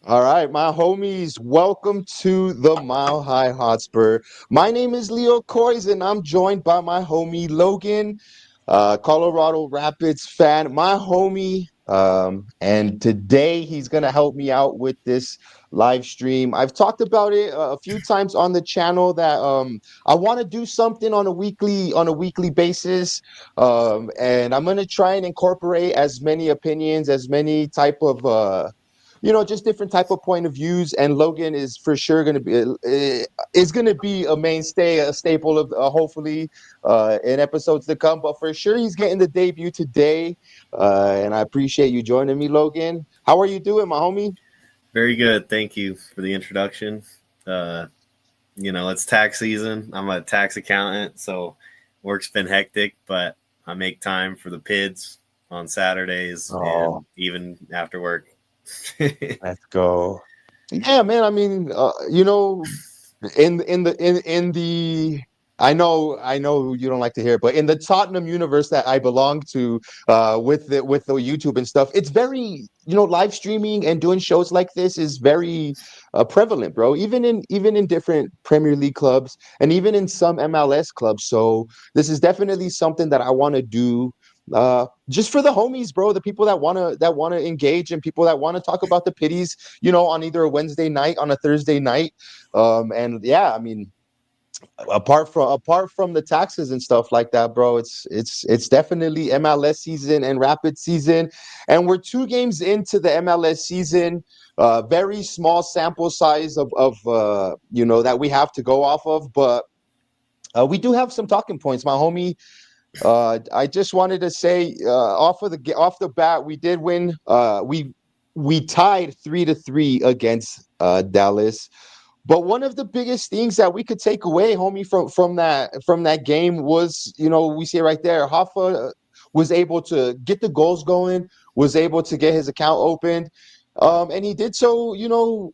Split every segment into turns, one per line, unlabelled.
All right, my homies, welcome to the Mile High Hotspur. My name is LeoCoys, and I'm joined by my homie Logan, Colorado Rapids fan, my homie. And today he's gonna help me out with this live stream. I've talked about it a few times on the channel that I want to do something on a weekly basis, and I'm gonna try and incorporate as many opinions, as many type of just different type of point of views. And Logan is for sure going to be a mainstay, a staple of hopefully in episodes to come. But for sure, he's getting the debut today, and I appreciate you joining me, Logan. How are you doing, my homie?
Very good. Thank you for the introduction. Uh, it's tax season. I'm a tax accountant, so work's been hectic, but I make time for the PIDs on Saturdays
Oh,
and even after work.
let's go. Yeah, man. I mean, in the I know you don't like to hear it, but in the Tottenham universe that I belong to, with the YouTube and stuff, it's very, live streaming and doing shows like this is very prevalent, bro. Even in different Premier League clubs and even in some MLS clubs. So this is definitely something that I want to do. Just for the homies, bro, the people that wanna engage and people that want to talk about the pitties, on either a Wednesday night, on a Thursday night. And yeah, I mean, apart from the taxes and stuff like that, bro, it's definitely MLS season and Rapid season, and we're 2 games into the MLS season. Very small sample size of that we have to go off of, but we do have some talking points, my homie. I just wanted to say, off the bat, we did win. We tied 3-3 against Dallas. But one of the biggest things that we could take away, homie, from that game was, we see it right there. Hoffa was able to get the goals going, was able to get his account opened, and he did so, in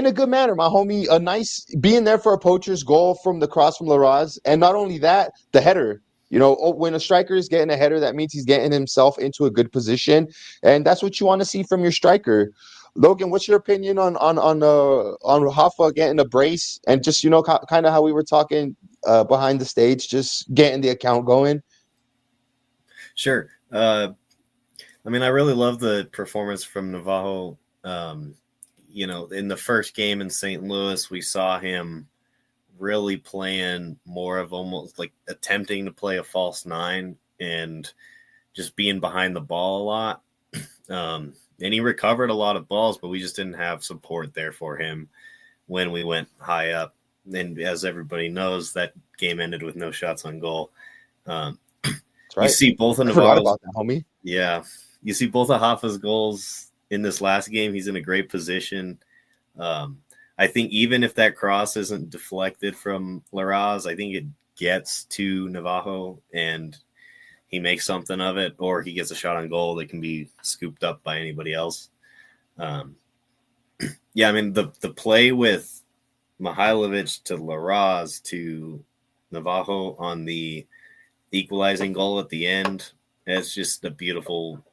a good manner, my homie. A nice being there for a poacher's goal from the cross from Laraz, and not only that, the header. When a striker is getting a header, that means he's getting himself into a good position, and that's what you want to see from your striker. Logan, what's your opinion on Hoffa getting a brace and just kind of how we were talking behind the stage, just getting the account going?
Sure. I really love the performance from Navajo. In the first game in St. Louis, we saw him really playing more of almost like attempting to play a false nine and just being behind the ball a lot. And he recovered a lot of balls, but we just didn't have support there for him when we went high up. And as everybody knows, that game ended with no shots on goal.
That's
You
right.
see both of
I forgot
Navarro's,
about that, homie.
yeah, you see both of Hoffa's goals in this last game. He's in a great position. Um, I think even if that cross isn't deflected from Laraz, I think it gets to Navajo and he makes something of it, or he gets a shot on goal that can be scooped up by anybody else. Um, the play with Mihailovic to Laraz to Navajo on the equalizing goal at the end, it's just a beautiful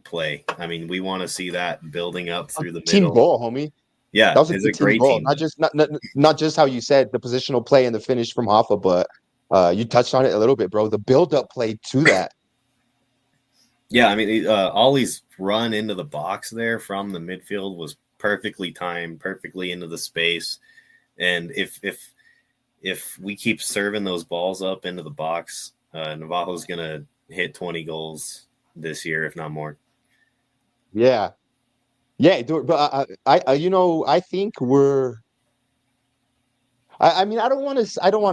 play. I mean, we want to see that building up through the
Team
middle.
goal, homie. That
Yeah,
was a
it's a
good team
great
goal.
team.
Not just how you said the positional play and the finish from Hoffa, but you touched on it a little bit, bro. The build-up play to that.
Yeah, Ollie's run into the box there from the midfield was perfectly timed, perfectly into the space. And if we keep serving those balls up into the box, Navajo's gonna hit 20 goals this year, if not more.
Yeah, yeah, dude, but I think we're. I mean, I don't want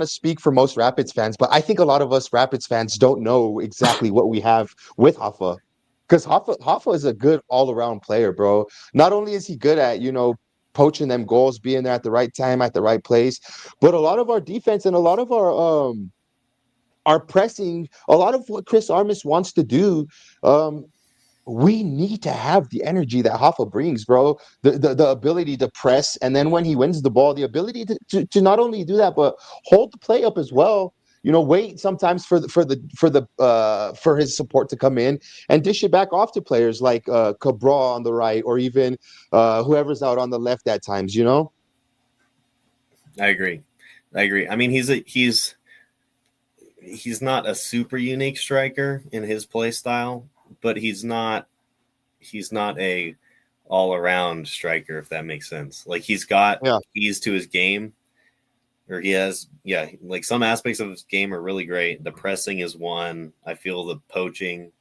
to speak for most Rapids fans, but I think a lot of us Rapids fans don't know exactly what we have with Hoffa, because Hoffa is a good all-around player, bro. Not only is he good at poaching them goals, being there at the right time at the right place, but a lot of our defense and a lot of our pressing, a lot of what Chris Armas wants to do. Um, we need to have the energy that Hoffa brings, bro. The ability to press, and then when he wins the ball, the ability to not only do that, but hold the play up as well. wait sometimes for his support to come in and dish it back off to players like Cabral on the right, or even whoever's out on the left at times.
I agree. I mean, he's not a super unique striker in his play style, but he's not a all around striker, if that makes sense. Like, he's got
Yeah.
keys to his game, or he has, like, some aspects of his game are really great. The pressing is one. I feel the poaching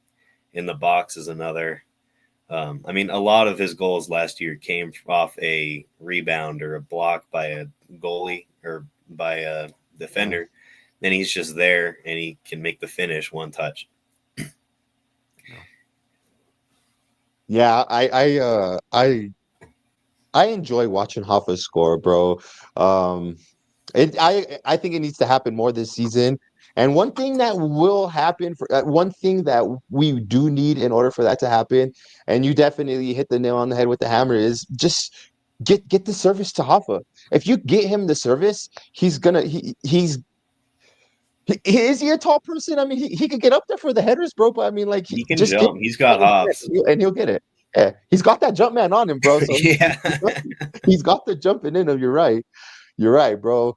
in the box is another. I mean, a lot of his goals last year came off a rebound or a block by a goalie or by a defender. And he's just there, and he can make the finish one touch.
Yeah, I enjoy watching Hoffa score, bro. I think it needs to happen more this season. And one thing that will happen one thing that we do need in order for that to happen, and you definitely hit the nail on the head with the hammer, is just get the service to Hoffa. If you get him the service, is he a tall person? I mean, he could get up there for the headers, bro. But I mean, like,
He can
just give
jump. He's got hops.
and he'll get it. Yeah, he's got that jump man on him, bro. So
Yeah.
he's got the jumping in him. You're right. You're right, bro.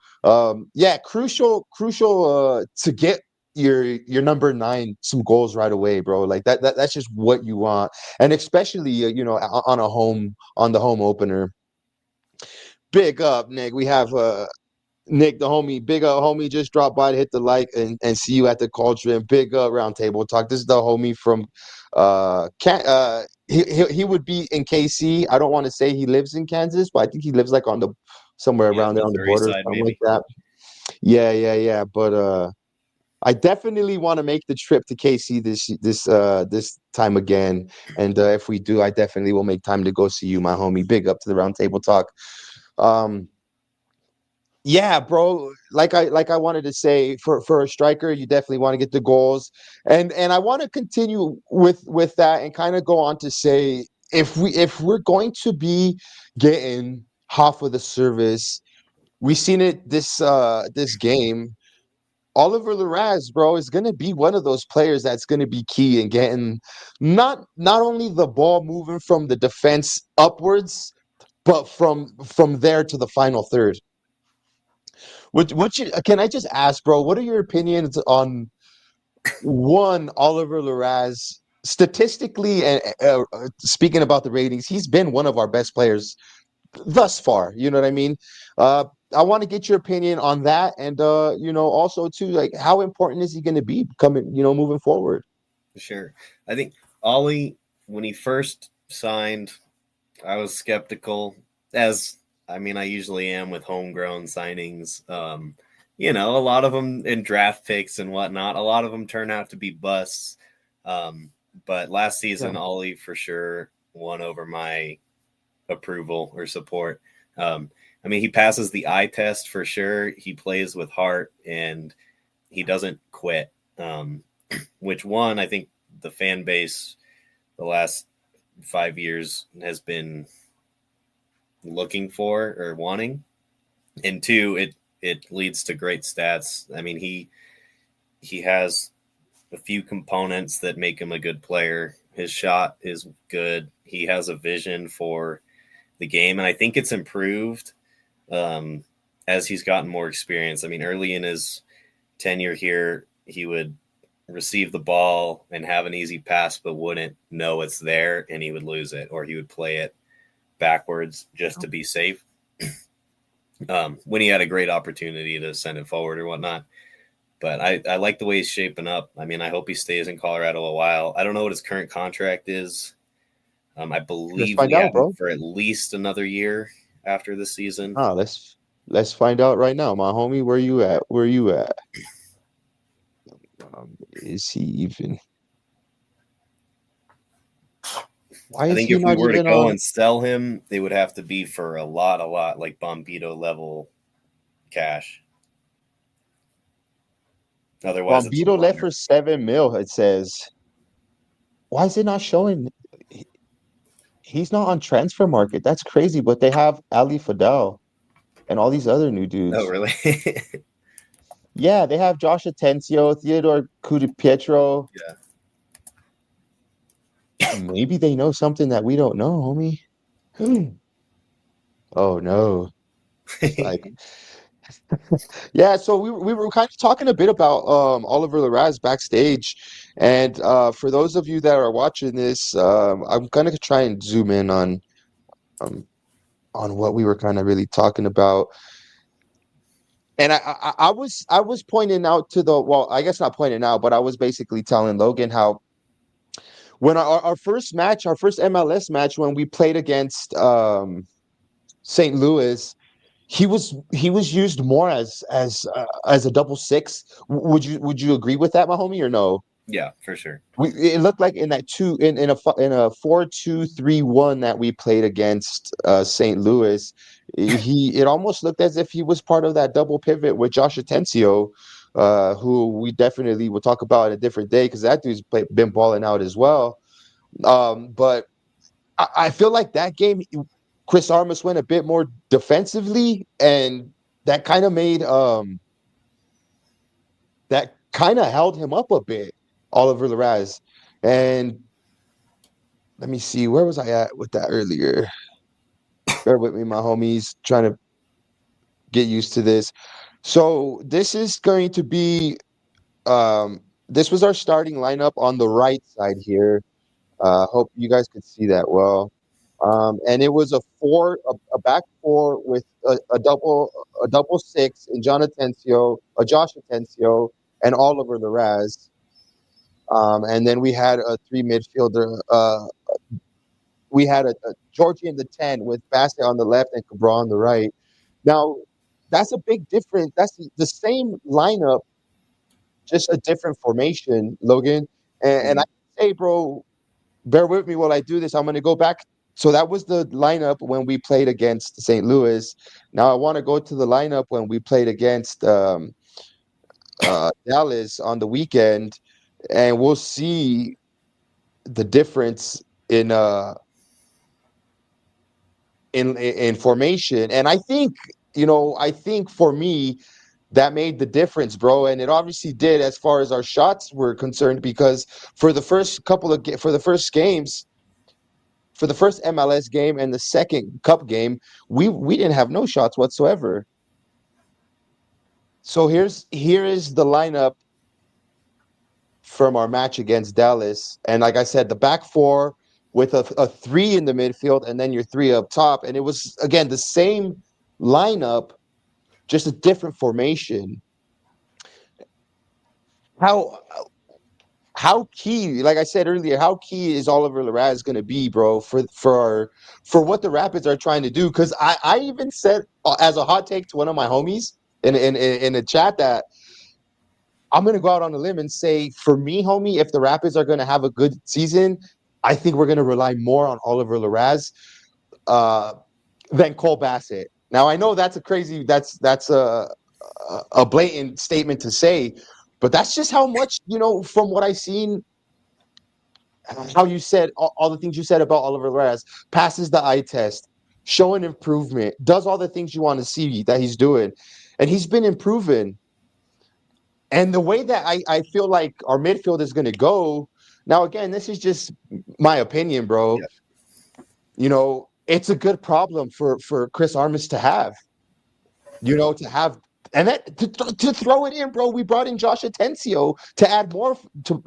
Yeah, crucial to get your number 9 some goals right away, bro. Like that's just what you want, and especially on the home opener. Big up, Nick. We have Nick, the homie, big up, homie. Just drop by to hit the like and see you at the Cauldron. Big up, round table talk. This is the homie from he would be in KC. I don't want to say he lives in Kansas, but I think he lives like on the somewhere
Yeah,
around there on the
Missouri
border,
side,
something like
maybe.
that. Yeah. But I definitely want to make the trip to KC this time again. And if we do, I definitely will make time to go see you, my homie. Big up to the round table talk. Yeah, bro. Like I wanted to say, for a striker, you definitely want to get the goals, and I want to continue with that and kind of go on to say, if we're going to be getting half of the service, we've seen it this game. Oliver Laraz, bro, is going to be one of those players that's going to be key in getting not only the ball moving from the defense upwards, but from there to the final third. Can I just ask, bro? What are your opinions on one Oliver Laraz? Statistically, and speaking about the ratings, he's been one of our best players thus far. You know what I mean? I want to get your opinion on that, and also too, like, how important is he going to be coming, moving forward?
Sure. I think Ollie, when he first signed, I was skeptical, as I mean, I usually am with homegrown signings. A lot of them in draft picks and whatnot, a lot of them turn out to be busts. But last season,
Yeah.
Ollie for sure won over my approval or support. I mean, he passes the eye test for sure. He plays with heart and he doesn't quit. Which one, I think the fan base the last 5 years has been looking for or wanting, and two, it leads to great stats. I mean, he has a few components that make him a good player. His shot is good. He has a vision for the game, and I think it's improved as he's gotten more experience. I mean, early in his tenure here, he would receive the ball and have an easy pass, but wouldn't know it's there, and he would lose it, or he would play it backwards just to be safe. When he had a great opportunity to send it forward or whatnot. But I like the way he's shaping up. I mean, I hope he stays in Colorado a while. I don't know what his current contract is. I
Let's
believe
find
we
out,
have him
bro.
for at least another year after the season.
Let's find out right now, my homie. Where you at? Where you at? Is he even? Why
I
is
think
he
if we
not
were to
even
go
on?
and sell him, they would have to be for a lot, like Bombito level cash. Otherwise, it's a
Bombito left
blunder.
for 7 mil. It says. Why is it not showing? He's not on transfer market. That's crazy. But they have Ali Fadel and all these other new
Oh,
dudes.
really?
Yeah, they have Josh Atencio, Theodore Pietro.
Yeah.
Maybe they know something that we don't know, homie. Oh no. It's like yeah, so we were kind of talking a bit about Oliver Laraz backstage. And for those of you that are watching this, I'm gonna try and zoom in um on what we were kind of really talking about. And I was pointing out to the well, I guess not pointing out, but I was basically telling Logan how when our first match, our first MLS match when we played against St. Louis, he was used more as a double six. Would you agree with that, my homie, or no?
Yeah, for sure.
It looked like in that two in a 4-2-3-1 that we played against St. Louis, it almost looked as if he was part of that double pivot with Josh Atencio, who we definitely will talk about a different day because that dude's been balling out as well. But I feel like that game, Chris Armas went a bit more defensively, and that kind of made that kind of held him up a bit, Oliver Laraz. And let me see, where was I at with that earlier? Bear with me, my homies, trying to get used to this. So this is going to be this was our starting lineup on the right side here. Hope you guys could see that well. And it was a back four with a double six in John Atencio, Josh Atencio, and Oliver Laraz. And then we had a three midfielder. We had a Georgie in the 10 with Bassett on the left and Cabral on the right. Now, that's a big difference. That's the same lineup, just a different formation, Logan. And I say, bro, bear with me while I do this. I'm going to go back. So that was the lineup when we played against St. Louis. Now I want to go to the lineup when we played against Dallas on the weekend, and we'll see the difference in formation. And I think, I think for me, that made the difference, bro. And it obviously did as far as our shots were concerned, because for the first for the first games, for the first MLS game and the second cup game, we didn't have no shots whatsoever. So here is the lineup from our match against Dallas. And like I said, the back four with a three in the midfield and then your three up top. And it was, again, the same lineup, just a different formation. How how key, like I said earlier, how key is Oliver Laraz going to be, bro, for what the Rapids are trying to do? Because I even said as a hot take to one of my homies in a chat that I'm going to go out on a limb and say, for me, homie, if the Rapids are going to have a good season, I think we're going to rely more on Oliver Laraz uh, than Cole Bassett. Now, I know that's that's a blatant statement to say, but that's just how much, from what I've seen, how you said all the things you said about Oliver Laraz, passes the eye test, showing improvement, does all the things you want to see that he's doing, and he's been improving. And the way that I feel like our midfield is going to go now, again, this is just my opinion, bro.
Yeah.
It's a good problem for Chris Armas to have. To have and that to throw it in, bro. We brought in Josh Atencio to add more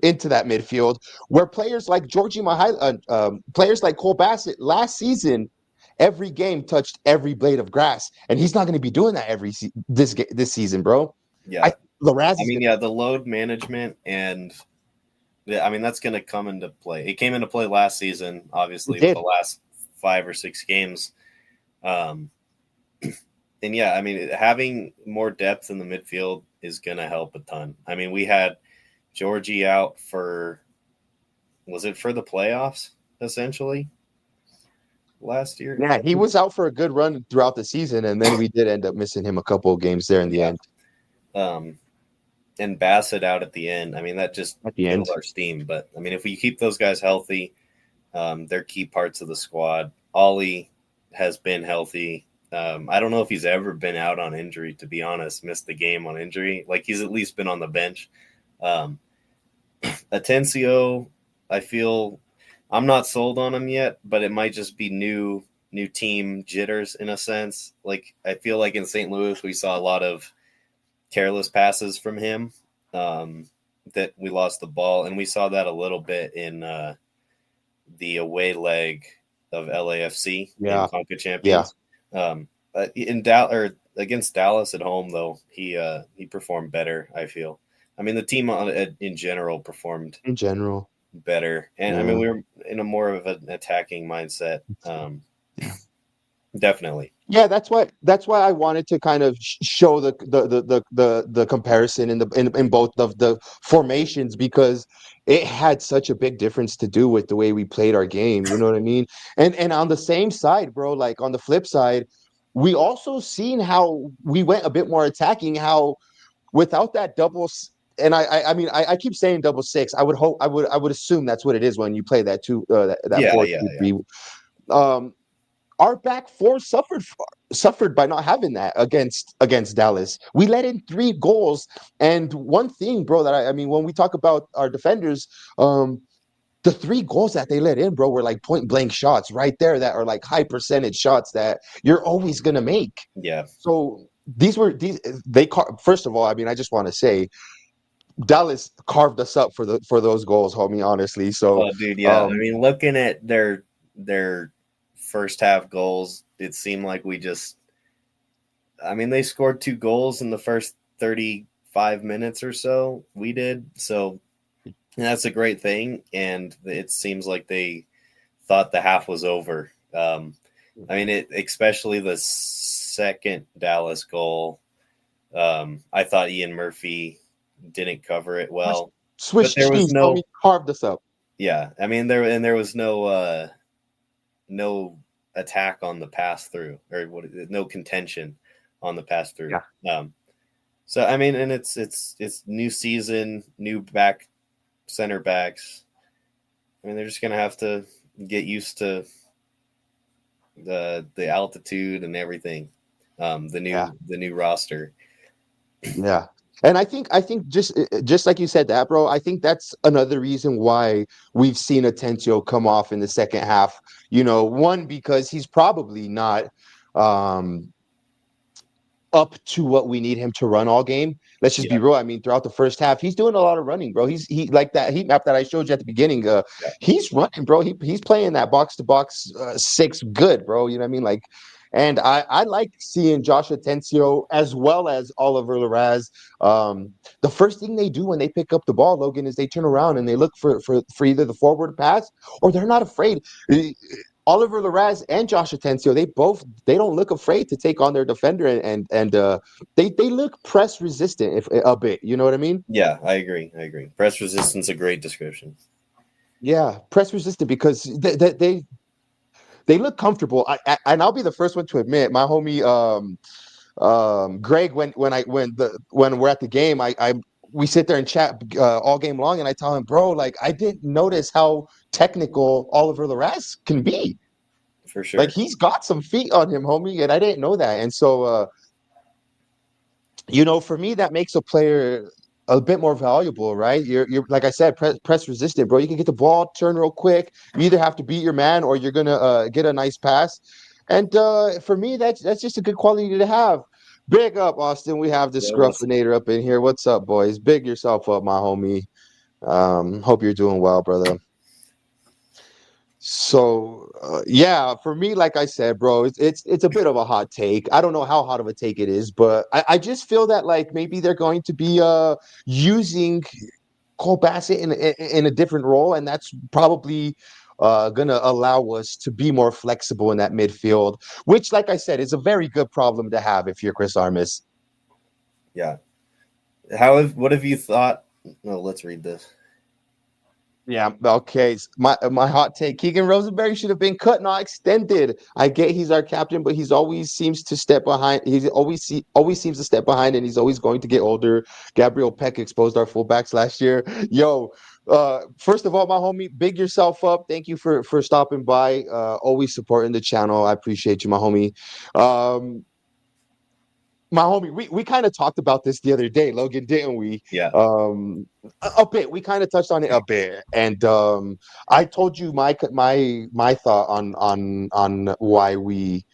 into that midfield, where players like players like Cole Bassett last season, every game touched every blade of grass, and he's not going to be doing that this season, bro. I
Yeah.
Laraz
I
is
mean,
going
yeah, the load management and that's going to come into play. It came into play last season, obviously, with
did.
the last 5 or 6 games. And yeah, I mean, having more depth in the midfield is going to help a ton. I mean, we had Georgie out was it for the playoffs, essentially, last year?
Yeah, he was out for a good run throughout the season, and then we did end up missing him a couple of games there in the
Yeah.
end.
And Bassett out at the end. I mean, that just
At the end.
killed our steam. But, I mean, if we keep those guys healthy, they're key parts of the squad. Ollie has been healthy. I don't know if he's ever been out on injury, to be honest, missed the game on injury. Like he's at least been on the bench. Um, Atencio, I feel I'm not sold on him yet, but it might just be new team jitters in a sense. Like I feel like in St. Louis we saw a lot of careless passes from him, that we lost the ball, and we saw that a little bit in the away leg of LAFC in
Yeah,
Conca
yeah,
Champions. In Dallas or against Dallas at home, though he performed better. I feel. I mean, the team in general performed
in general.
better, and I mean
Yeah.
we were in a more of an attacking mindset.
Yeah.
Definitely.
Yeah, that's why I wanted to kind of show the comparison in both of the formations, because it had such a big difference to do with the way we played our game. You know what I mean? And on the same side, bro, like on the flip side, we also seen how we went a bit more attacking. How without that and I keep saying double six. I would hope I would assume that's what it is when you play that that
Yeah,
four
yeah,
two
yeah,
three. Um, our back four suffered by not having that against Dallas. We let in 3 goals, and one thing, bro, that I mean, when we talk about our defenders, the 3 goals that they let in, bro, were like point blank shots right there that are like high percentage shots that you're always gonna make.
yeah.
So these first of all, I mean, I just want to say Dallas carved us up for those goals, homie. Honestly, so
Oh, dude, yeah. I
um,
mean, looking at their first half goals, it seemed like we just. I mean, they scored 2 goals in the first 35 minutes or so. We did so. That's a great thing, and it seems like they thought the half was over. I mean, especially the second Dallas goal. I thought Ian Murphy didn't cover it
Swiss,
well, but
Swiss
there was
cheese, homie,
no.
carved us up.
Yeah, I mean there was no attack on the pass through, or no contention on the pass through.
Yeah.
So I mean, and it's new season, new center backs. I mean, they're just gonna have to get used to the altitude and everything.
Yeah.
The new roster.
Yeah. And I think just like you said that, bro, I think that's another reason why we've seen Atencio come off in the second half. One, because he's probably not um up to what we need him to run all game. Let's just
Yeah,
be real. I mean, throughout the first half, he's doing a lot of running, bro. He like that heat map that I showed you at the beginning.
yeah,
He's running, bro. He's playing that box to box six good, bro. You know what I mean? Like, and I like seeing Josh Atencio as well as Oliver Laraz. The first thing they do when they pick up the ball, Logan, is they turn around and they look for either the forward pass, or they're not afraid. Oliver Laraz and Josh Atencio, they don't look afraid to take on their defender, and they look press resistant if a bit. You know what I mean?
yeah. I agree. I agree. Press resistance, a great description.
Yeah, press resistant because they look comfortable. And I'll be the first one to admit, my homie Greg, when we're at the game, I we sit there and chat all game long, and I tell him, bro, like I didn't notice how technical Oliver Laraz can be.
For
Like
sure.
he's got some feet on him, homie, and I didn't know that. And so, for me, that makes a player a bit more valuable, right? You're like I said, press resistant, bro. You can get the ball, turn real quick. You either have to beat your man, or you're gonna get a nice pass. And for me, that's just a good quality to have. Big up, Austin. We have the
Yeah, what's
Scruffinator up in here. What's up, boys? Big yourself up, my homie. Hope you're doing well, brother. So yeah, for me, like I said, bro, it's a bit of a hot take. I don't know how hot of a take it is, but I just feel that like maybe they're going to be using Cole Bassett in a different role, and that's probably gonna allow us to be more flexible in that midfield, which, like I said, is a very good problem to have if you're Chris Armas.
yeah? What have you thought? No, let's read this.
Yeah. Okay. My hot take: Keegan Rosenberg should have been cut, not extended. I get he's our captain, but he's always seems to step behind. Always seems to step behind, and he's always going to get older. Gabriel Peck exposed our fullbacks last year. Yo, First of all, my homie, big yourself up. Thank you for stopping by. Always supporting the channel. I appreciate you, my homie. Um, my homie, we kind of talked about this the other day, Logan, didn't we?
Yeah.
Um, a bit. We kind of touched on it a bit, and I told you my thought on why we.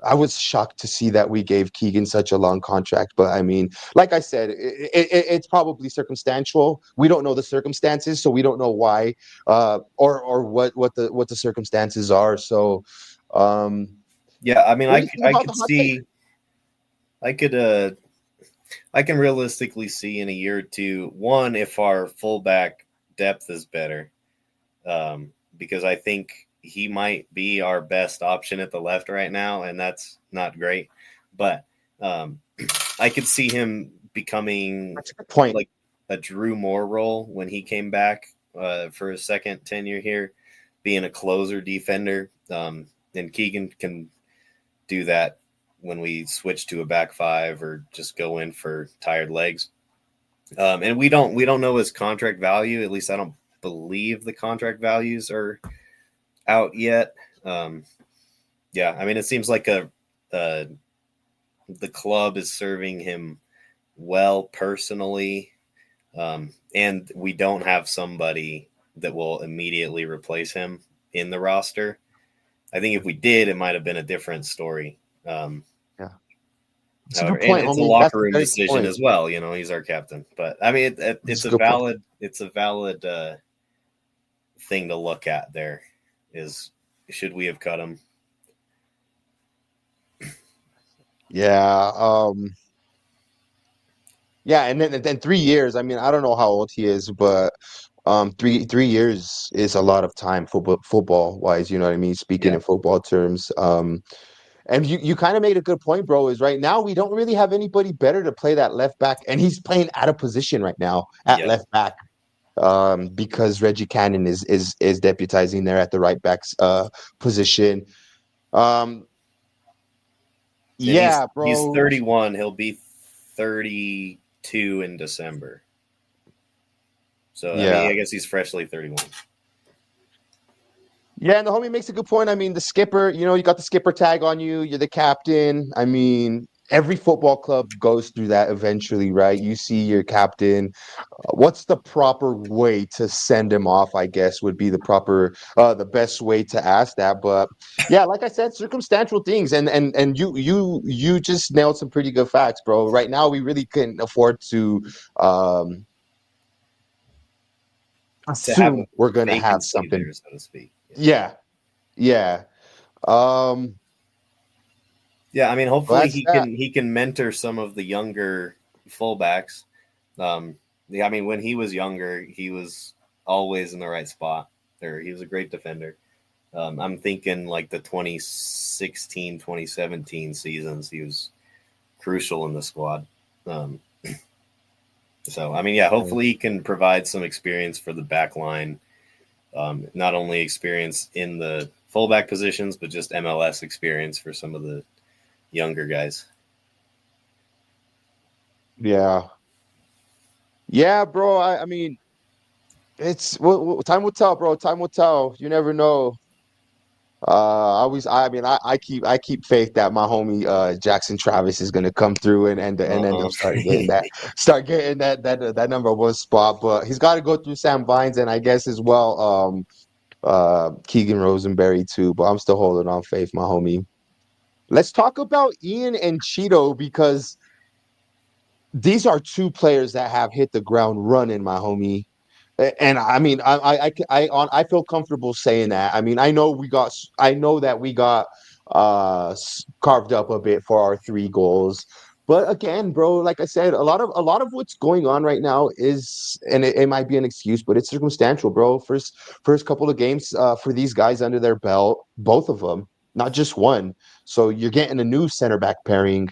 I was shocked to see that we gave Keegan such a long contract, but I mean, like I said, it's probably circumstantial. We don't know the circumstances, so we don't know why, or what the circumstances are. So, um,
Yeah, I mean,
what do you think
I
about the
could
hot take?
see, I could, I can realistically see in a year or two, one, if our fullback depth is better, because I think he might be our best option at the left right now, and that's not great. But um, I could see him becoming
That's a good point.
like a Drew Moore role when he came back for his second tenure here, being a closer defender. And Keegan can do that when we switch to a back five or just go in for tired legs. And we don't know his contract value. At least I don't believe the contract values are out yet. Um, yeah, I mean it seems like uh, the club is serving him well personally, and we don't have somebody that will immediately replace him in the roster. I think if we did, it might have been a different story.
Yeah, it's a
However,
good
and
point,
it's a
homie. That's
locker
a
room
very good
decision
point.
as well. You know, he's our captain. But I mean,
It's a good point.
it's a valid thing to look at. There is, should we have cut him?
Yeah. Yeah, and then 3 years. I mean, I don't know how old he is, but three years is a lot of time football wise. You know what I mean? Speaking
Yeah,
in football terms. And you kind of made a good point, bro. Is right now we don't really have anybody better to play that left back, and he's playing out of position right now at
yeah,
left back. Because Reggie Cannon is deputizing there at the right back's position. Um,
and
yeah,
he's
bro.
31. He'll be 32 in December. So I mean,
Yeah.
I guess he's freshly 31.
Yeah, and the homie makes a good point. I mean, the skipper, you got the skipper tag on you. You're the captain. I mean, every football club goes through that eventually, right? You see your captain. What's the proper way to send him off? I guess would be the best way to ask that. But yeah, like I said, circumstantial things, and you just nailed some pretty good facts, bro. Right now, we really couldn't afford to um,
To have a
assume we're gonna have
vacancy
something.
there, so to speak. Yeah.
Yeah, yeah. Um,
Yeah, I mean,
well,
hopefully
that's that.
he can mentor some of the younger fullbacks. Yeah, I mean, when he was younger, he was always in the right spot. Or he was a great defender. I'm thinking like the 2016, 2017 seasons, he was crucial in the squad. Um, so, I mean, yeah, hopefully he can provide some experience for the back line. Not only experience in the fullback positions, but just MLS experience for some of the younger guys.
Yeah. Yeah, bro. I mean, time will tell, bro. Time will tell. You never know. I mean, I keep faith that my homie Jackson Travis is gonna come through and end
Uh-huh.
up start getting that number one spot. But he's got to go through Sam Vines and I guess as well Keegan Rosenberry too. But I'm still holding on faith, my homie. Let's talk about Ian and Cheeto because these are two players that have hit the ground running, my homie. And I mean, I feel comfortable saying that. I mean, I know that we got carved up a bit for our 3 goals, but again, bro, like I said, a lot of what's going on right now is, and it might be an excuse, but it's circumstantial, bro. First couple of games for these guys under their belt, both of them, not just one. So you're getting a new center back pairing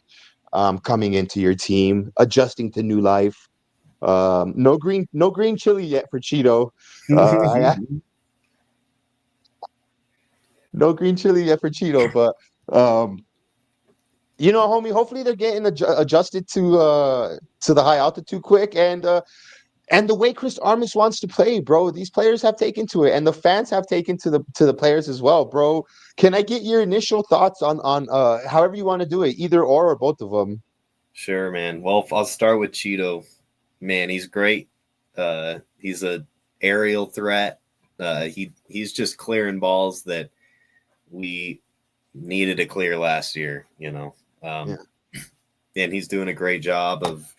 coming into your team, adjusting to new life. No green chili yet for Cheeto. No green chili yet for Cheeto, but um, homie, hopefully they're getting adjusted to the high altitude quick. And And the way Chris Armas wants to play, bro, these players have taken to it, and the fans have taken to the players as well, bro. Can I get your initial thoughts on however you want to do it, either or both of them?
Sure, man. Well, I'll start with Cheeto. Man, he's great. He's a aerial threat. He's just clearing balls that we needed to clear last year.
Yeah.
And he's doing a great job of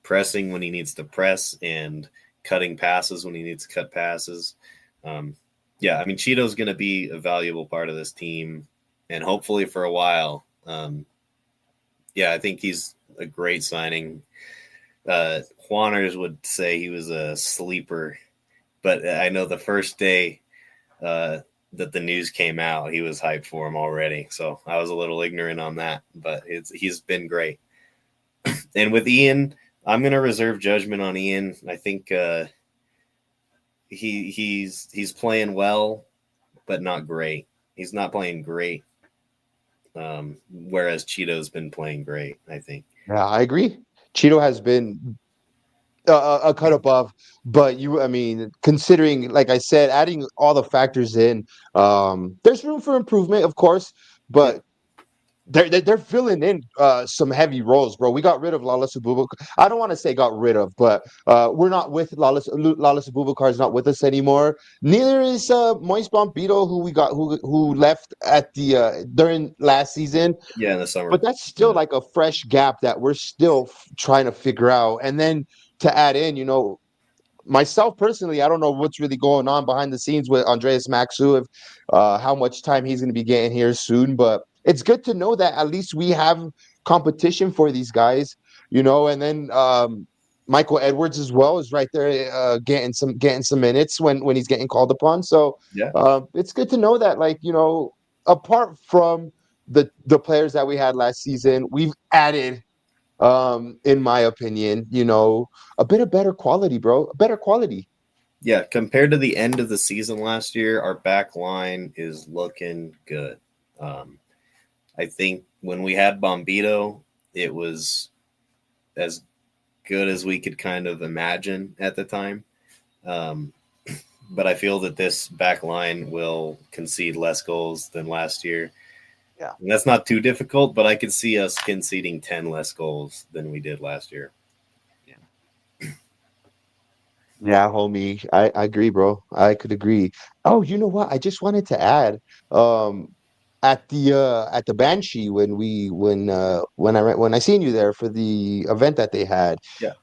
pressing when he needs to press and cutting passes when he needs to cut passes. Yeah, I mean, Cheeto's going to be a valuable part of this team, and hopefully for a while. Yeah, I think he's a great signing. Juaners would say he was a sleeper, but I know the first day that the news came out, he was hyped for him already. So I was a little ignorant on that, but he's been great. And with Ian, I'm going to reserve judgment on Ian. I think he's playing well, but not great. He's not playing great. Whereas Cheeto's been playing great, I think.
Yeah, I agree. Cheeto has been a cut above, but I mean, considering, like I said, adding all the factors in, there's room for improvement, of course,
Yeah.
but they're filling in some heavy roles, bro. We got rid of Lawless Abubakar. I don't want to say got rid of, but we're not with Lawless. Lawless Abubakar is not with us anymore. Neither is Moise Bombito, who left at the during last season.
Yeah, in the summer.
But that's still like a fresh gap that we're still trying to figure out. And then to add in, myself personally, I don't know what's really going on behind the scenes with Andreas Maxu, if how much time he's going to be getting here soon. But it's good to know that at least we have competition for these guys, And then Michael Edwards as well is right there, getting some minutes when he's getting called upon. So
Yeah.
it's good to know that, like, apart from the players that we had last season, we've added, in my opinion, a bit of better quality, bro. Better quality.
Yeah, compared to the end of the season last year, our back line is looking good. I think when we had Bombito, it was as good as we could kind of imagine at the time. But I feel that this back line will concede less goals than last year.
Yeah.
And that's not too difficult, but I could see us conceding 10 less goals than we did last year.
Yeah, homie. I agree, bro. I could agree. Oh, you know what? I just wanted to add, at the Banshee, when I seen you there for the event that they had.
Yeah.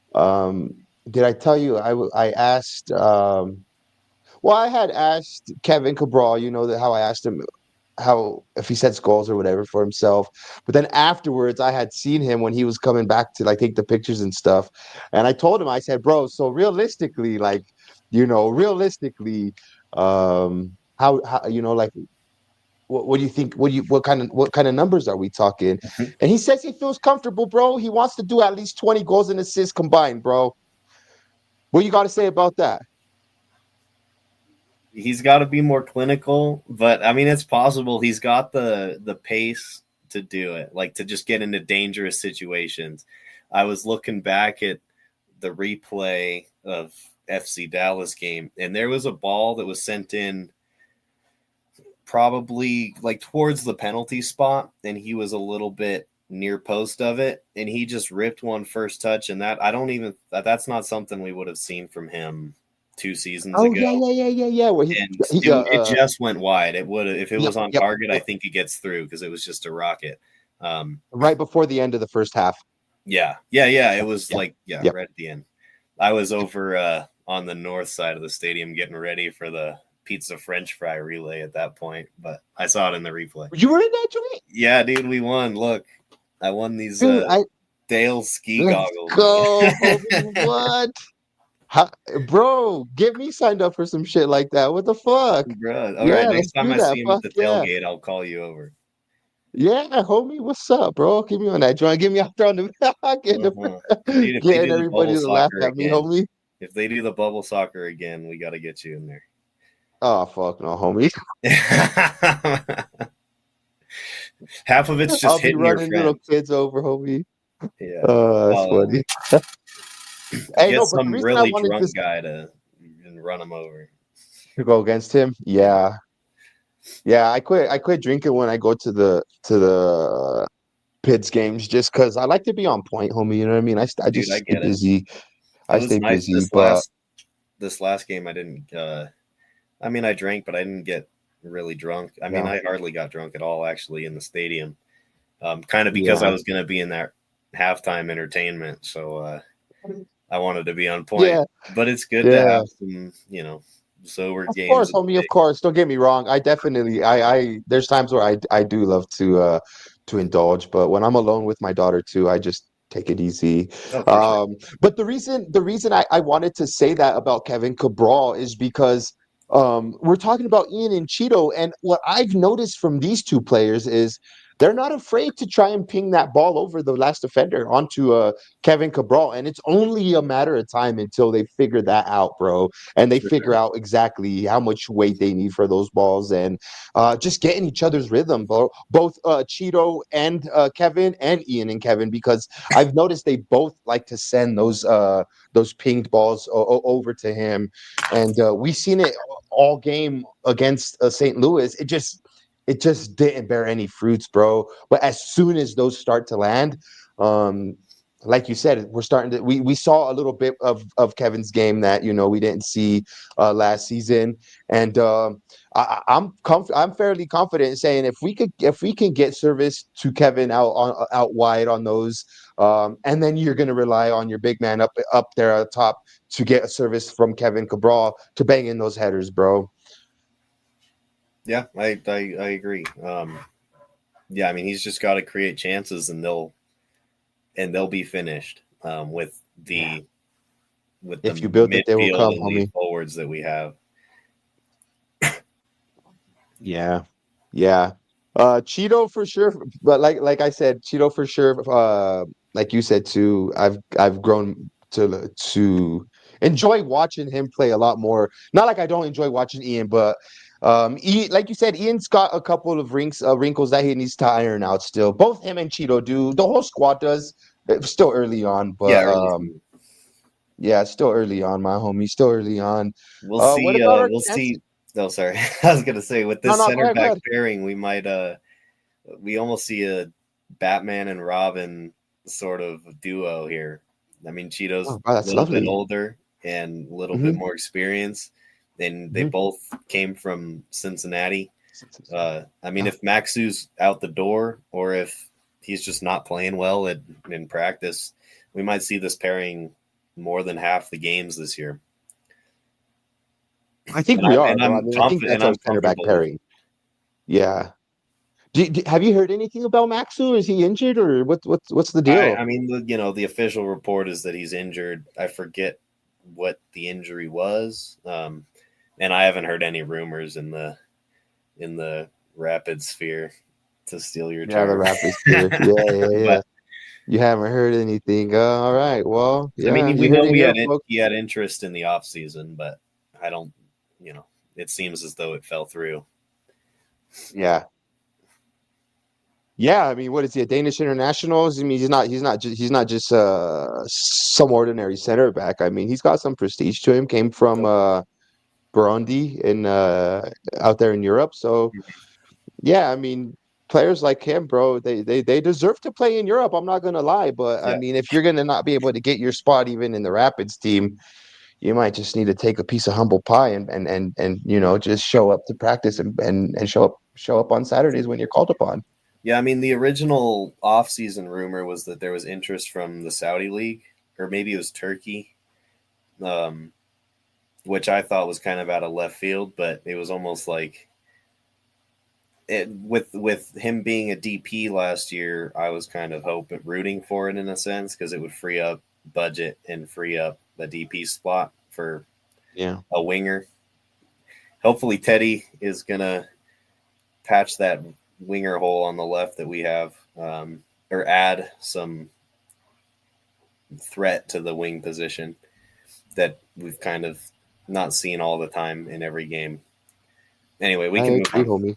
Did I tell you I asked, well, I had asked Kevin Cabral, how I asked him how if he sets goals or whatever for himself. But then afterwards, I had seen him when he was coming back to, like, take the pictures and stuff, and I told him, I said, bro, so realistically, like, how like, what do you think? What kind of numbers are we talking? And he says he feels comfortable, bro. He wants to do at least 20 goals and assists combined, bro. What you got to say about that?
He's got to be more clinical, but I mean, it's possible. He's got the pace to do it, like to just get into dangerous situations. I was looking back at the replay of FC Dallas game, and there was a ball that was sent in probably like towards the penalty spot, and he was a little bit near post of it, and he just ripped one first touch, and that's not something we would have seen from him 2 seasons
Oh,
ago.
yeah. Well,
And it just went wide. It would, if it was on target,
yep.
I think it gets through because it was just a rocket.
Right before the end of the first half.
Yeah. It was right
Yep.
at the end. I was over on the north side of the stadium getting ready for the pizza French fry relay at that point, but I saw it in the replay.
You were in that joint?
Yeah, dude, we won. Look, I won these
Dude,
Dale ski
let's
goggles.
go, homie. What? Bro, get me signed up for some shit like that. What the fuck?
Bro, all
Yeah,
right,
let's
next time
do
I
that.
see him at
Fuck
the
yeah.
tailgate, I'll call you over.
Yeah, homie, what's up, bro? Get me on that joint. Get me out there on the
Dude, if they
getting
do the
everybody
bubble
to laugh
soccer
at me,
again,
homie.
we got to get you in there.
Oh, fuck no, homie.
Half of it's just
I'll be
hitting your
running little
friends.
kids over, homie.
Yeah.
That's funny. Hey,
Get
no, but the
some
reason I
really
wanted
drunk
this
guy to and run him over.
to go against him,
Yeah,
yeah, I quit drinking when I go to the Pids games just because I like to be on point, homie. You know what I mean? I
dude,
just
I
stay
get it.
busy.
It
I
was
stay
nice
busy, but
this last game. I didn't. I mean, I drank, but I didn't get really drunk. I mean,
yeah,
I hardly got drunk at all actually in the stadium. Kind of because I
yeah,
was going to be in that halftime entertainment, so I wanted to be on point.
yeah,
But it's good to
yeah.
have some, sober
Of
games
course,
of
homie.
the
Of course. Don't get me wrong. I definitely, there's times where I do love to indulge, but when I'm alone with my daughter too, I just take it easy.
day. Oh, for sure.
But the reason I wanted to say that about Kevin Cabral is because we're talking about Ian and Cheeto, and what I've noticed from these two players is they're not afraid to try and ping that ball over the last defender onto Kevin Cabral, and it's only a matter of time until they figure that out, bro, and they
For
figure
sure.
out exactly how much weight they need for those balls and just getting each other's rhythm, bro. Both Cheeto and Kevin and Ian and Kevin, because I've noticed they both like to send those pinged balls over to him, and we've seen it all game against St. Louis. It just didn't bear any fruits, bro. But as soon as those start to land, um, like you said, we're starting to we saw a little bit of Kevin's game that we didn't see last season, and I'm fairly confident in saying if we can get service to Kevin out wide on those, and then you're going to rely on your big man up there at top to get a service from Kevin Cabral to bang in those headers, bro.
Yeah, I agree. Yeah, I mean, he's just got to create chances, and they'll be finished
Yeah,
with the
if you build it, they will
midfield
come,
and the
homie.
forwards that we have.
Yeah, yeah. Cheeto for sure, but like I said, Cheeto for sure. Like you said too, I've grown to enjoy watching him play a lot more. Not like I don't enjoy watching Ian, but like you said, Ian's got a couple of wrinkles that he needs to iron out still. Both him and Cheeto do. The whole squad does. It's still early on,
Yeah,
but
early season.
yeah, it's still early on, my homie. Still early on.
We'll
What
see.
about our
We'll
chances?
see. No, sorry. I was gonna say with
No,
this
no, go
center
ahead, go
back
ahead.
pairing, we almost see a Batman and Robin sort of duo here. I mean, Cheeto's
Oh, wow,
a
that's
little bit
lovely.
older and a little bit
Hmm.
more experience, and they
Hmm.
both came from Cincinnati. I mean,
Yeah.
if Maxu's out the door, or if he's just not playing well in practice, we might see this pairing more than half the games this year.
I think
And
we
I'm
are,
and
bro. I
I'm
mean, I think
confident and
that's our
I'm
center back
comfortable with it.
pairing. Yeah. Have you heard anything about Maxu? Is he injured or what's the
I,
deal?
I mean, the official report is that he's injured. I forget what the injury was, and I haven't heard any rumors in the rapid sphere, to steal your
Yeah, the
term.
Rapids here. Yeah, yeah, yeah.
But
You haven't heard anything. All right. Well,
I
yeah,
mean, we
you heard
know
it here, folks.
he had interest in the off season, but I don't, it seems as though it fell through.
Yeah. Yeah, I mean, what is he, a Danish international? I mean, he's not just some ordinary center back. I mean, he's got some prestige to him. Came from Burundi in out there in Europe. So yeah, I mean, players like him, bro, they deserve to play in Europe. I'm not gonna lie, but I
Yeah,
mean, if you're gonna not be able to get your spot even in the Rapids team, you might just need to take a piece of humble pie and just show up to practice and show up on Saturdays when you're called upon.
yeah. I mean, the original off season rumor was that there was interest from the Saudi league, or maybe it was Turkey. Um, which I thought was kind of out of left field, but it was almost like with him being a DP last year, I was kind of rooting for it in a sense because it would free up budget and free up the DP spot for
Yeah,
a winger. Hopefully, Teddy is gonna patch that winger hole on the left that we have, or add some threat to the wing position that we've kind of not seen all the time in every game. Anyway, we
I
can move
agree,
on.
homie.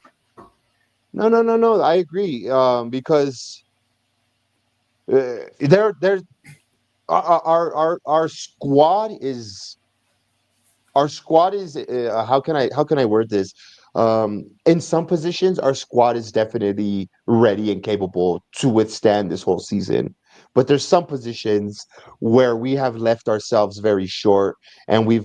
No, no, no, no. I agree. Because there, our squad is how can I word this? In some positions, our squad is definitely ready and capable to withstand this whole season. But there's some positions where we have left ourselves very short, and we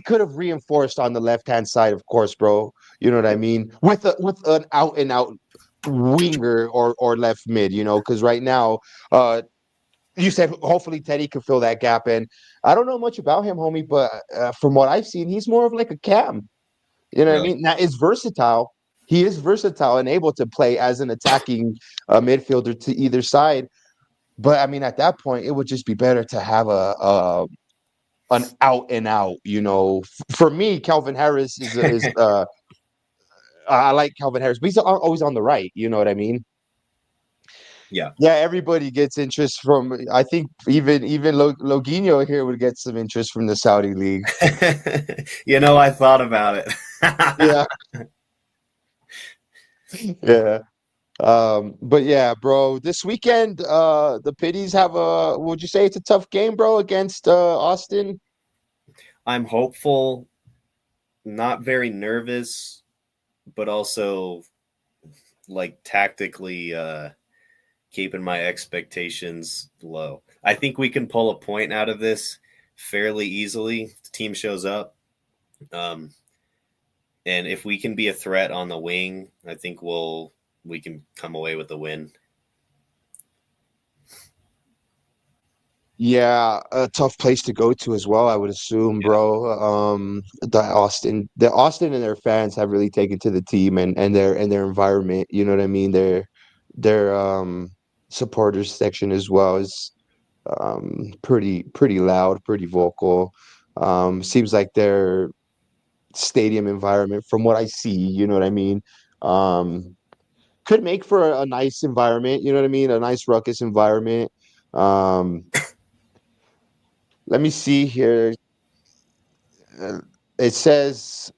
could have reinforced on the left hand side, of course, bro. You know what I mean? With an out and out winger or left mid, because right now, you said hopefully Teddy could fill that gap in. I don't know much about him, homie, but from what I've seen, he's more of like a cam. You know what I
Really.
mean? Now is versatile. He is versatile and able to play as an attacking midfielder to either side. But I mean, at that point, it would just be better to have a an out and out. For me, Calvin Harris is I like Calvin Harris, but he's always on the right. You know what I mean?
Yeah.
Yeah, everybody gets interest from. I think even Loginho here would get some interest from the Saudi league.
I thought about it.
Yeah, yeah. But yeah, bro, this weekend, the Piddies have would you say it's a tough game, bro, against Austin?
I'm hopeful, not very nervous, but also like tactically keeping my expectations low. I think we can pull a point out of this fairly easily if the team shows up. Um, and if we can be a threat on the wing, I think we can come away with the win.
Yeah, a tough place to go to as well, I would assume,
Yeah.
bro. The Austin and their fans have really taken to the team and their environment. You know what I mean? Their supporters section as well is pretty loud, pretty vocal. Seems like their stadium environment, from what I see, you know what I mean, could make for a nice environment. You know what I mean? A nice ruckus environment. Um, Let me see here. Uh, It says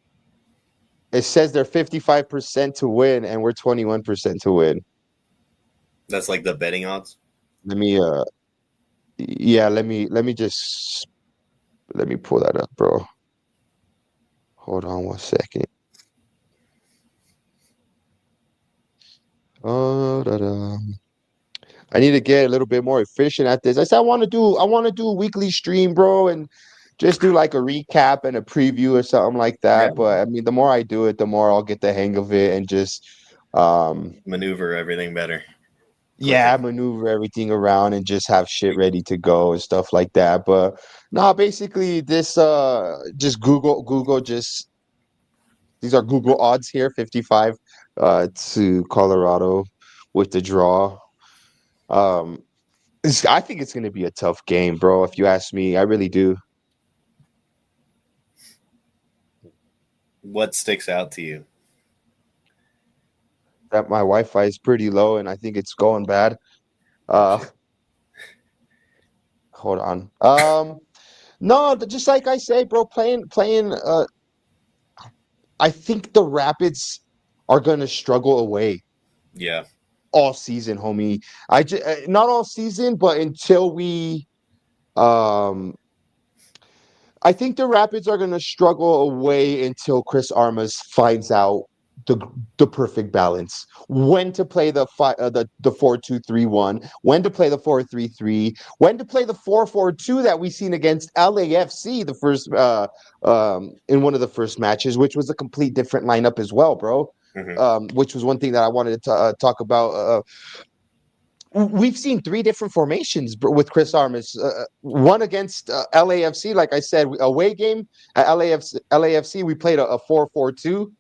it says they're 55% to win, and we're 21% to win.
That's like the betting odds.
Let me yeah, let me pull that up, bro. Hold on one second. Da-da. I need to get a little bit more efficient at this. I said I want to do a weekly stream, bro, and just do like a recap and a preview or something like
Yeah.
that. But I mean, the more I do it, the more I'll get the hang of it and just um
Maneuver everything better, quicker.
yeah, maneuver everything around and just have shit ready to go and stuff like that. But nah, basically this just Google just these are Google odds here, 55 to Colorado with the draw. Um I think it's going to be a tough game, bro, if you ask me. I really do.
What sticks out to you?
That my Wi-Fi is pretty low and I think it's going bad. Uh hold on. No, just like I say, bro, playing I think the Rapids are going to struggle away
Yeah.
all season, homie. Not all season, but until we um I think the Rapids are going to struggle away until Chris Armas finds out the the perfect balance. When to play the 4-2-3-1, when to play the 4-3-3, when to play the 4-4-2 that we seen against LAFC the first in one of the first matches, which was a complete different lineup as well, bro.
Hmm.
Which was one thing that I wanted to talk about. We've seen three different formations with Chris Armas. One against LAFC, like I said, away game at LAFC, we played a 4-4-2.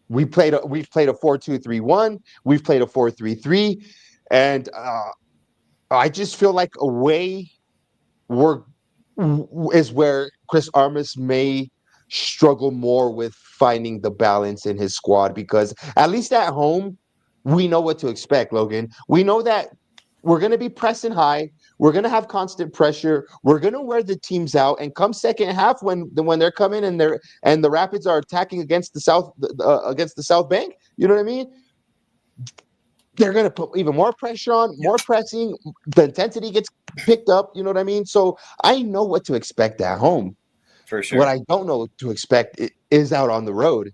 We've played a 4-2-3-1. We've played a 4-3-3, and I just feel like away we're is where Chris Armas may struggle more with finding the balance in his squad, because at least at home we know what to expect, Logan. We know that we're going to be pressing high. We're going to have constant pressure. We're going to wear the teams out. And come second half, when they're coming and the Rapids are attacking against the South Bank, you know what I mean? they're going to put even more pressure on,
Yeah,
more pressing. The intensity gets picked up. You know what I mean? So I know what to expect at home.
for
What
sure.
I don't know what to expect is out on the road.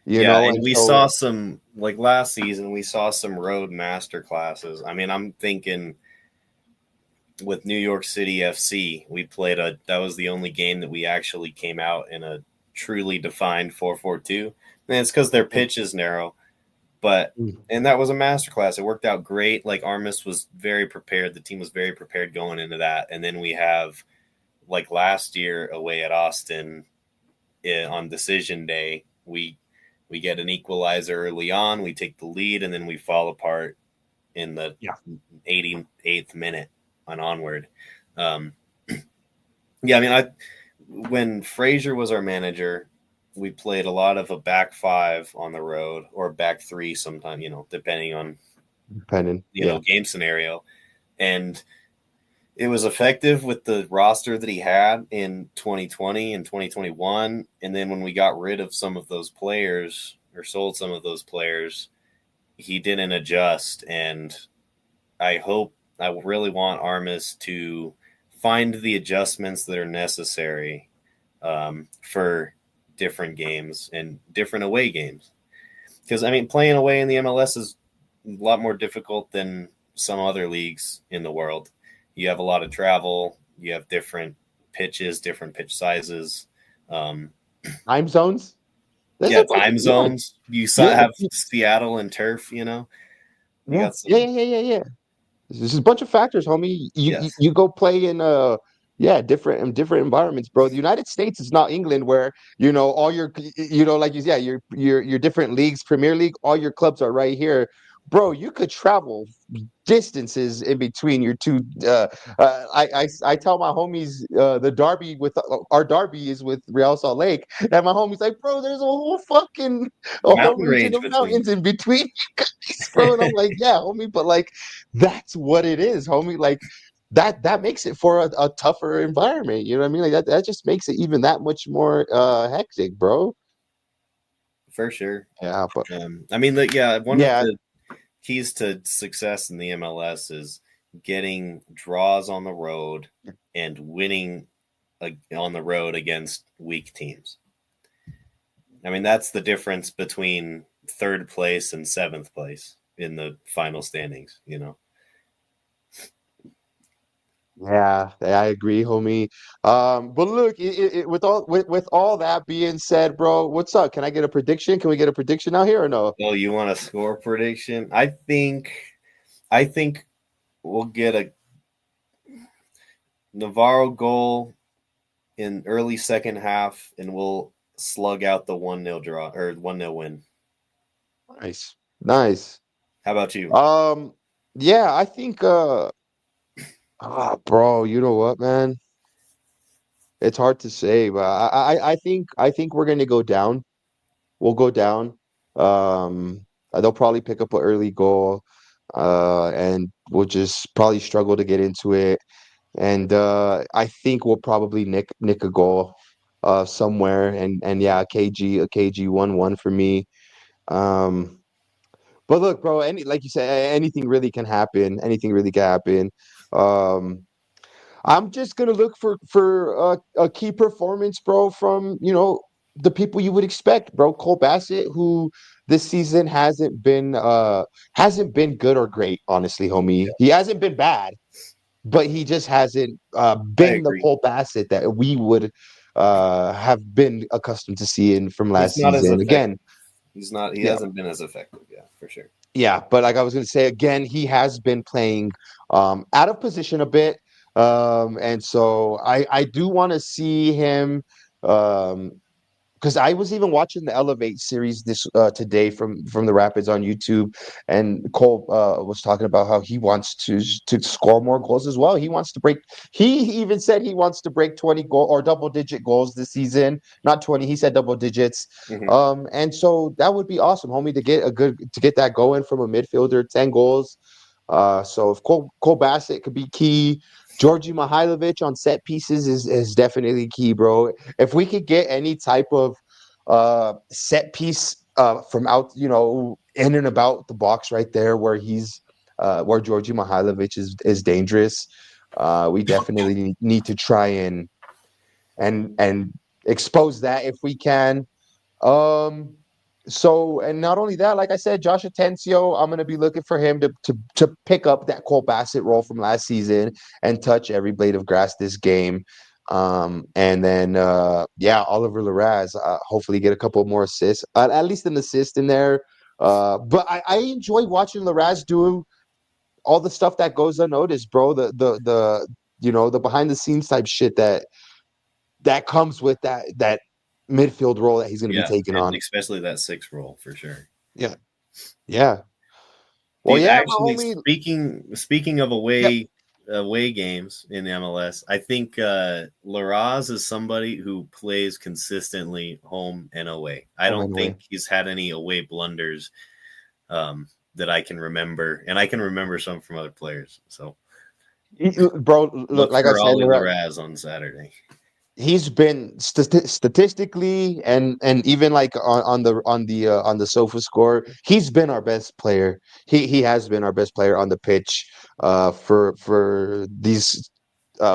You
Yeah,
know,
and
and
we
so
saw some like last season. We saw some road master classes. I mean, I'm thinking with New York City FC, we played a. That was the only game that we actually came out in a truly defined 4-4-2. And it's because their pitch is narrow, but and that was a masterclass. It worked out great. Like Armis was very prepared. The team was very prepared going into that. And then we have like last year away at Austin on decision day, we get an equalizer early on. We take the lead, and then we fall apart in the
yeah,
88th minute on onward. Um, yeah, I mean, I when Frazier was our manager, we played a lot of a back five on the road or back three sometime, depending on
depending. Yeah,
game scenario. And it was effective with the roster that he had in 2020 and 2021. And then when we got rid of some of those players or sold some of those players, he didn't adjust. And I really want Armis to find the adjustments that are necessary for different games and different away games. Because, I mean, playing away in the MLS is a lot more difficult than some other leagues in the world. You have a lot of travel, you have different pitches, different pitch sizes. Um,
time zones. There's
yeah,
a bunch of
time
yeah,
zones. You
yeah,
have Seattle and turf, you
yeah,
got
yeah,
some.
yeah, yeah, yeah. This is a bunch of factors, homie.
Yes.
You go play in yeah, different environments, bro. The United States is not England where, all your like you yeah, your different leagues, Premier League, all your clubs are right here. Bro, you could travel distances in between your two I tell my homies the derby with our derby is with Real Salt Lake, and my homies like, bro, there's a whole
Mountain
region
range
of
between.
mountains in between you guys, bro. And I'm like, yeah, homie, but like that's what it is, homie. Like that makes it for a tougher environment. You know what I mean? Like that just makes it even that much more hectic, bro.
For sure.
Yeah, but
I mean, yeah, one of
yeah,
the keys to success in the MLS is getting draws on the road and winning on the road against weak teams. I mean, that's the difference between third place and seventh place in the final standings.
yeah, I agree, homie. But look, with all that being said, bro, what's up? Can I get a prediction? Can we get a prediction out here or no?
Oh, you want a score prediction? I think we'll get a Navarro goal in early second half, and we'll slug out the 1-0 draw or 1-0 win.
Nice, nice.
How about you?
Um, yeah, I think bro, you know what, man? It's hard to say, but I think we're gonna go down. We'll go down. Um, they'll probably pick up an early goal, and we'll just probably struggle to get into it. And I think we'll probably nick a goal, somewhere. And yeah, a KG 1-1 for me. Um, but look, bro, like you said, anything really can happen. Anything really can happen. Um, I'm just gonna look for a key performance, bro, from the people you would expect, bro. Cole Bassett, who this season hasn't been good or great, honestly, homie. He hasn't been bad, but he just hasn't
I
been the
agree.
Cole Bassett that we would have been accustomed to seeing from
He's
last
not as
season.
effective.
Again,
He's not. He
yeah,
hasn't been as effective. Yeah, for sure.
yeah, but like I was gonna say again, he has been playing out of position a bit. And so I do want to see him, um because I was even watching the Elevate series this today from the Rapids on YouTube, and Cole was talking about how he wants to score more goals as well. He wants to break. He even said he wants to break 20 goal or double digit goals this season. Not 20. He said double digits.
Hmm.
And so that would be awesome, homie, to get that going from a midfielder. 10 goals. So if Cole Bassett could be key. Georgi Mihailovic on set pieces is definitely key, bro. If we could get any type of set piece from out, in and about the box right there where he's where Georgi Mihailovic is dangerous. We definitely need to try and expose that if we can. Um, so and not only that, like I said, Josh Atencio, I'm gonna be looking for him to pick up that Cole Bassett role from last season and touch every blade of grass this game. And then yeah, Oliver Laraz, hopefully get a couple more assists, at least an assist in there. But I enjoy watching Laraz do all the stuff that goes unnoticed, bro. The the behind the scenes type shit that comes with that midfield role that he's going to be
Yeah,
taking
and
on.
especially that 6 role for sure.
Yeah, yeah. Well,
Dude,
yeah, my
actually,
homie.
speaking of
Yep.
away games in MLS, I think Laraz is somebody who plays consistently home and away. I
Home
don't
and away.
think he's had any away blunders that I can remember, and I can remember some from other players. So
Bro, look,
look
like I
for
said,
Ollie Laraz on Saturday.
he's been statistically and even like on the sofa score, he's been our best player. He has been our best player on the pitch for these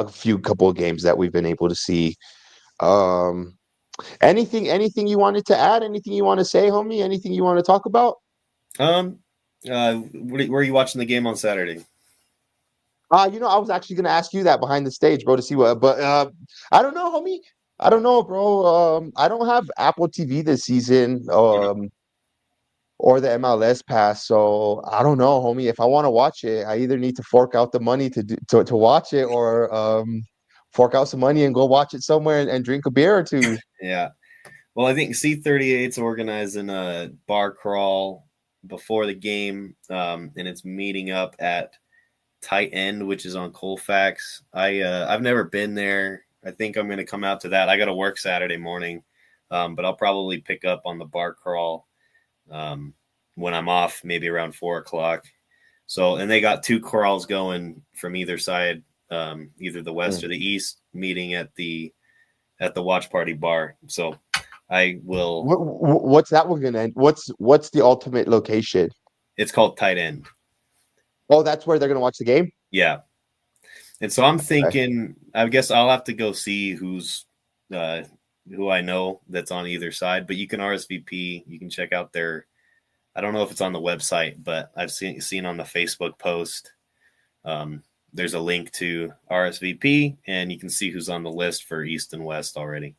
few couple of games that we've been able to see. Um, anything you wanted to add? Anything you want to say, homie? Anything you want to talk about?
Um, where are you watching the game on Saturday?
I was actually gonna ask you that behind the stage, bro, to see what, but I don't know, homie. I don't know, bro. I don't have Apple TV this season,
Yeah,
or the MLS pass, so I don't know, homie. If I want to watch it, I either need to fork out the money to watch it, or fork out some money and go watch it somewhere and drink a beer or two.
yeah. Well, I think C38's organizing a bar crawl before the game, and it's meeting up at Tight End, which is on Colfax. I've never been there. I think I'm going to come out to that. I got to work Saturday morning, but I'll probably pick up on the bar crawl um, when I'm off, maybe around 4 o'clock. So, and they got 2 crawls going from either side, either the west
Mm.
or the east, meeting at the watch party bar. So I will.
What's that one gonna end? What's the ultimate location?
It's called Tight End.
Oh, that's where they're gonna watch the game.
Yeah, and so I'm
Okay.
thinking. I guess I'll have to go see uh, who I know that's on either side. But you can RSVP. You can check out their. I don't know if it's on the website, but I've seen on the Facebook post. Um, there's a link to RSVP, and you can see who's on the list for East and West already.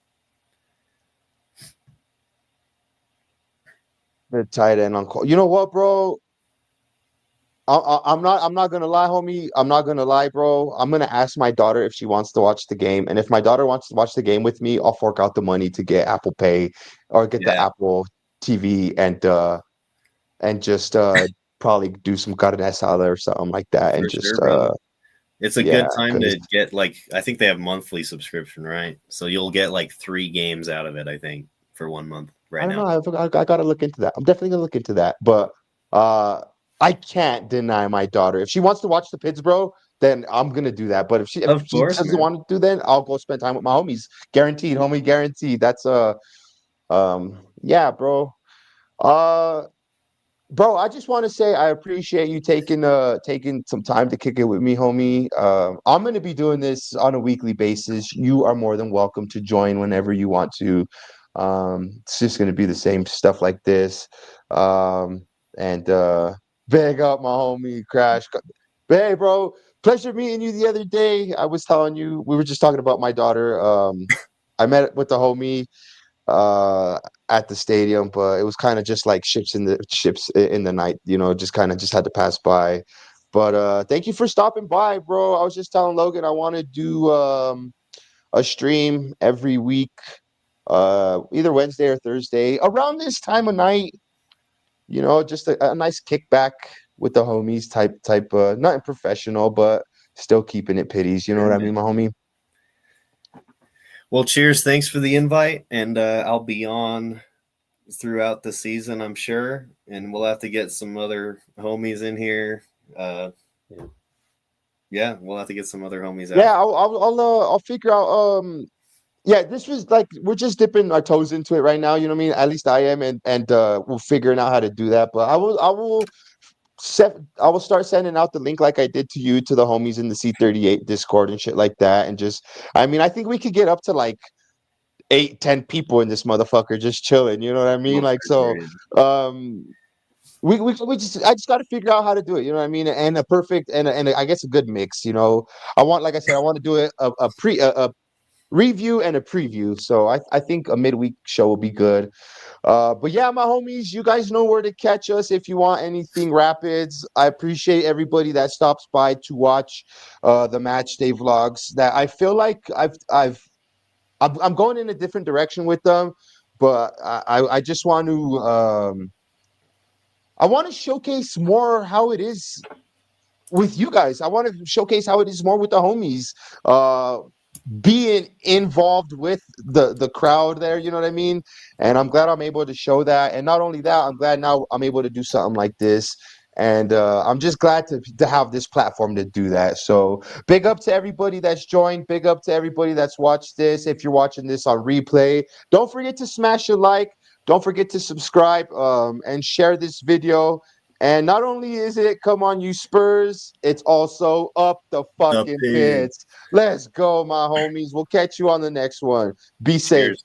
The tight end on call. You know what, bro? I'm not gonna lie, homie. I'm not gonna lie, bro. I'm gonna ask my daughter if she wants to watch the game, and if my daughter wants to watch the game with me, I'll fork out the money to get Apple Pay or get the
Yeah,
Apple TV and just probably do some carne asada or something like that, and
for
just
sure, brother. It's a
yeah,
good time
because
to get like I think they have monthly subscription, right? So you'll get like 3 games out of it, I think, for 1 month
I
right
don't
now.
know. I gotta look into that. I'm definitely gonna look into that, but uh, I can't deny my daughter if she wants to watch the Pids, bro. Then I'm gonna do that. But if
Of
she
course,
doesn't
man.
want to do that, I'll go spend time with my homies. Guaranteed, homie, guaranteed. That's yeah, bro. Uh, Bro, I just want to say I appreciate you taking some time to kick it with me, homie. I'm gonna be doing this on a weekly basis. You are more than welcome to join whenever you want to. It's just gonna be the same stuff like this. And big up my homie Crash. Hey, bro, pleasure meeting you the other day. I was telling you we were just talking about my daughter. I met with the homie uh at the stadium, but it was kind of just like ships in the night, just kind of just had to pass by. But thank you for stopping by, bro. I was just telling Logan I want to do a stream every week, either Wednesday or Thursday around this time of night, just a nice kickback with the homies type nothing professional, but still keeping it pitties, you know
Sure,
what I mean,
man.
my homie?
Well, cheers. Thanks for the invite, and I'll be on throughout the season, I'm sure, and we'll have to get some other homies in here. Uh, yeah, we'll have to get some other homies
Yeah,
out.
I'll figure out. Yeah, this was like we're just dipping our toes into it right now. You know what I mean? At least I am, and we're figuring out how to do that. But I will start sending out the link like I did to you to the homies in the C38 Discord and shit like that. And just, I mean, I think we could get up to like 8, 10 people in this motherfucker just chilling. You know what I mean?
Oh,
Like
for sure.
so. Um, we just I just got to figure out how to do it. You know what I mean? And a perfect and I guess a good mix. You know, I want like I said, I want to do it a review and a preview. So I think a midweek show will be good. But yeah, my homies, you guys know where to catch us if you want anything Rapids. I appreciate everybody that stops by to watch the match day vlogs. That I feel like I'm going in a different direction with them, but I just want to I want to showcase more how it is with you guys. I want to showcase how it is more with the homies. Uh, being involved with the crowd there, you know what I mean? And I'm glad I'm able to show that. And not only that, I'm glad now I'm able to do something like this. And I'm just glad to have this platform to do that. So big up to everybody that's joined. Big up to everybody that's watched this. If you're watching this on replay, don't forget to smash a like. Don't forget to subscribe and share this video. And not only is it come on you Spurs, it's also up the
The
fucking
pig.
pits. Let's go, my homies. We'll catch you on the next one. Be safe.
Cheers.